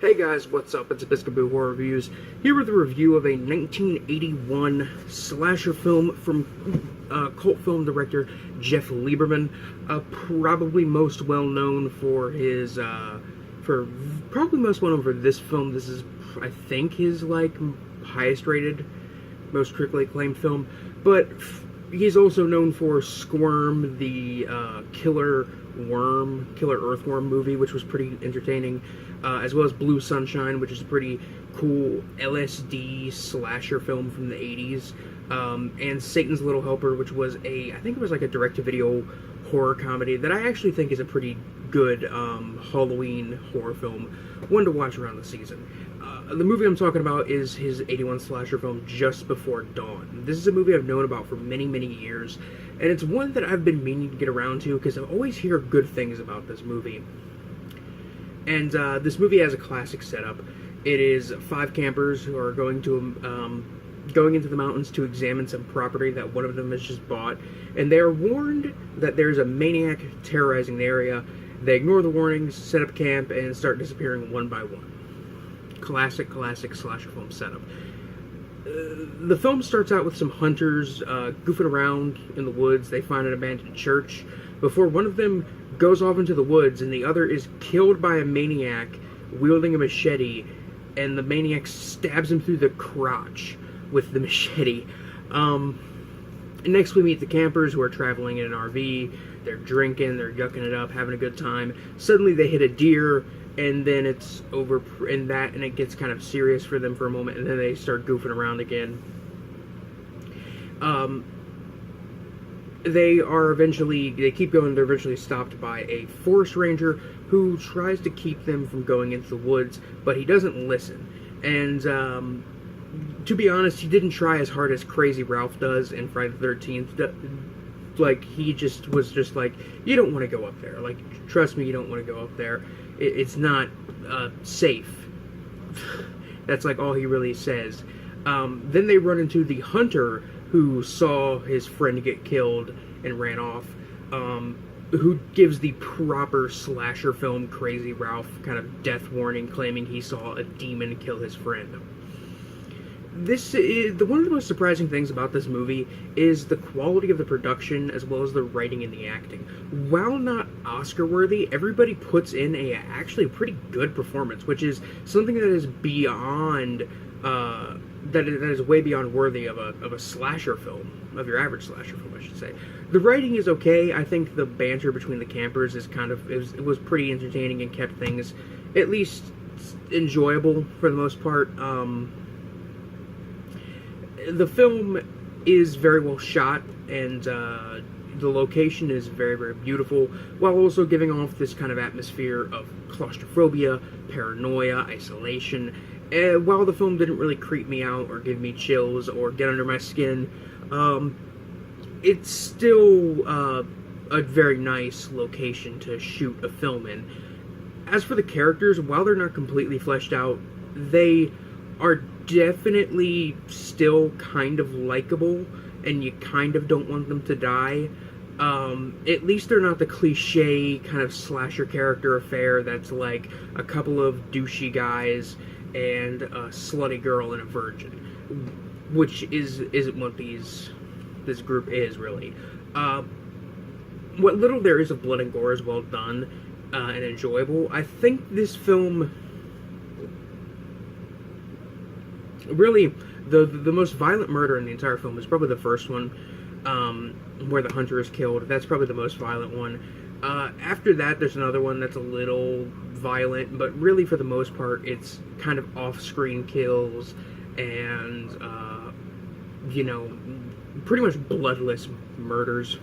Hey guys, what's up? It's Episcopal Horror Reviews, here with a review of a 1981 slasher film from cult film director Jeff Lieberman, probably most well known for his, probably most well known for this film. This is, I think, his, highest rated, most critically acclaimed film, but he's also known for Squirm, the killer earthworm movie, which was pretty entertaining, as well as Blue Sunshine, which is a pretty cool LSD slasher film from the 80s, and Satan's Little Helper, which was I think it was like a direct-to-video horror comedy that I actually think is a pretty good Halloween horror film, one to watch around the season. The movie I'm talking about is his 81 slasher film, Just Before Dawn. This is a movie I've known about for many, many years, and it's one that I've been meaning to get around to because I always hear good things about this movie. And this movie has a classic setup. It is 5 campers who are going into the mountains to examine some property that one of them has just bought, and they are warned that there's a maniac terrorizing the area. They ignore the warnings, set up camp, and start disappearing one by one. Classic slasher film setup. The film starts out with some hunters goofing around in the woods. They find an abandoned church before one of them goes off into the woods and the other is killed by a maniac wielding a machete, and the maniac stabs him through the crotch with the machete. Next we meet the campers who are traveling in an RV. They're drinking, they're yucking it up, having a good time. Suddenly they hit a deer, and then it's over, and it gets kind of serious for them for a moment, and then they start goofing around again. They keep going, they're eventually stopped by a forest ranger who tries to keep them from going into the woods, but he doesn't listen. And, to be honest, he didn't try as hard as Crazy Ralph does in Friday the 13th. He was just like, you don't want to go up there. Trust me, you don't want to go up there. It's not safe. That's all he really says. Then they run into the hunter who saw his friend get killed and ran off, who gives the proper slasher film Crazy Ralph kind of death warning, claiming he saw a demon kill his friend. One of the most surprising things about this movie is the quality of the production as well as the writing and the acting. While not Oscar-worthy, everybody puts in a actually pretty good performance, which is something that is beyond, that is way beyond worthy of a slasher film, of your average slasher film, I should say. The writing is okay. I think the banter between the campers it was pretty entertaining and kept things at least enjoyable for the most part. The film is very well shot, and the location is very, very beautiful, while also giving off this kind of atmosphere of claustrophobia, paranoia, isolation. While the film didn't really creep me out or give me chills or get under my skin, it's still a very nice location to shoot a film in. As for the characters, while they're not completely fleshed out, they are definitely still kind of likable, and you kind of don't want them to die. At least they're not the cliche kind of slasher character affair that's like a couple of douchey guys and a slutty girl and a virgin, which isn't what this group is, really. What little there is of blood and gore is well done and enjoyable. I think this film, really, the most violent murder in the entire film is probably the first one, where the hunter is killed. That's probably the most violent one. After that, there's another one that's a little violent, but really, for the most part, it's kind of off-screen kills and, pretty much bloodless murders.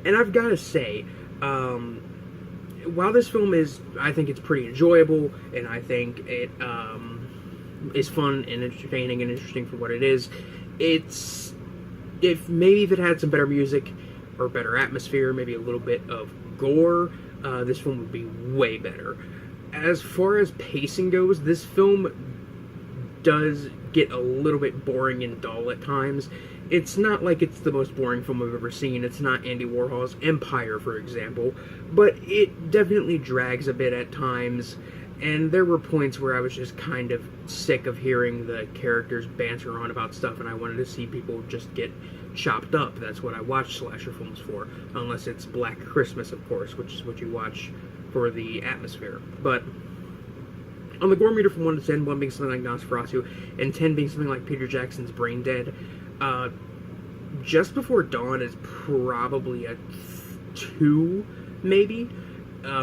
And I've got to say, while this film I think it's pretty enjoyable, and I think it is fun and entertaining and interesting for what it is, if it had some better music or better atmosphere, maybe a little bit of gore, this film would be way better. As far as pacing goes, this film does get a little bit boring and dull at times. it's not like it's the most boring film I've ever seen. It's not Andy Warhol's Empire, for example, but it definitely drags a bit at times, and there were points where I was just kind of sick of hearing the characters banter on about stuff, and I wanted to see people just get chopped up. That's what I watch slasher films for, unless it's Black Christmas, of course, which is what you watch for the atmosphere. But on the gore meter from 1 to 10, 1 being something like Nosferatu, and 10 being something like Peter Jackson's Brain Dead, Just Before Dawn is probably a 2, maybe.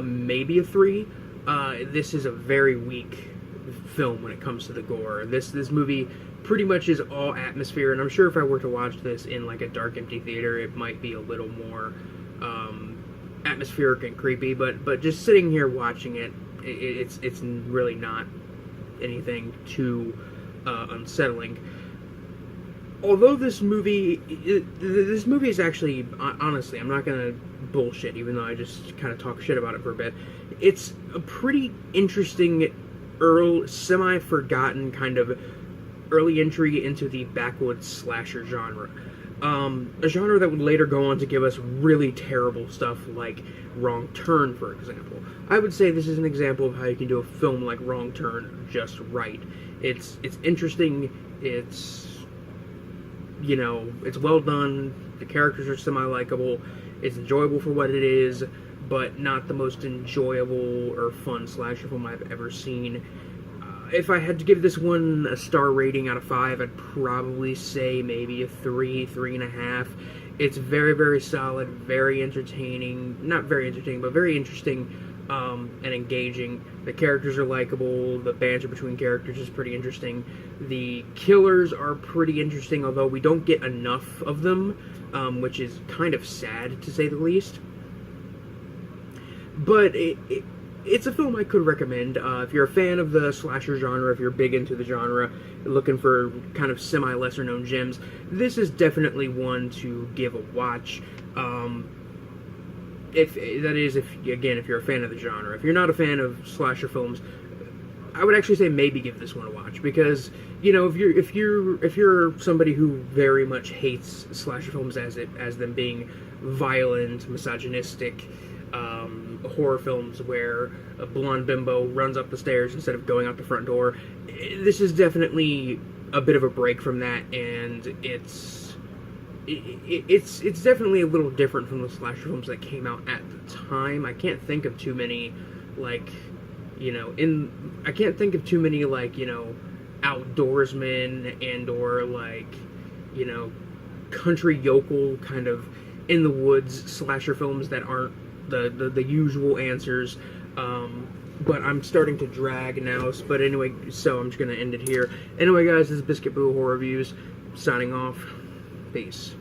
Maybe a 3. This is a very weak film when it comes to the gore. This movie pretty much is all atmosphere, and I'm sure if I were to watch this in like a dark, empty theater, it might be a little more atmospheric and creepy. But just sitting here watching it, it's really not anything too unsettling. Although this movie is actually, honestly, I'm not gonna bullshit, even though I just kind of talk shit about it for a bit. It's a pretty interesting, semi-forgotten kind of early entry into the backwoods slasher genre. A genre that would later go on to give us really terrible stuff like Wrong Turn, for example. I would say this is an example of how you can do a film like Wrong Turn just right. It's interesting, it's well done, the characters are semi-likable, it's enjoyable for what it is, but not the most enjoyable or fun slasher film I've ever seen. If I had to give this one a star rating out of 5, I'd probably say maybe a 3, 3.5. It's very, very solid, very entertaining. Not very entertaining, but very interesting and engaging. The characters are likable. The banter between characters is pretty interesting. The killers are pretty interesting, although we don't get enough of them, which is kind of sad, to say the least. But it's a film I could recommend. If you're a fan of the slasher genre, if you're big into the genre, looking for kind of semi-lesser known gems, this is definitely one to give a watch. If you're a fan of the genre. If you're not a fan of slasher films, I would actually say maybe give this one a watch, because if you're somebody who very much hates slasher films as them being violent, misogynistic, horror films where a blonde bimbo runs up the stairs instead of going out the front door, this is definitely a bit of a break from that, and it's definitely a little different from the slasher films that came out at the time. I can't think of too many outdoorsmen and or country yokel kind of in the woods slasher films that aren't the usual answers. But I'm starting to drag now. But anyway, so I'm just gonna end it here. Anyway, guys, this is Biscuit Boo Horror Reviews signing off. Peace.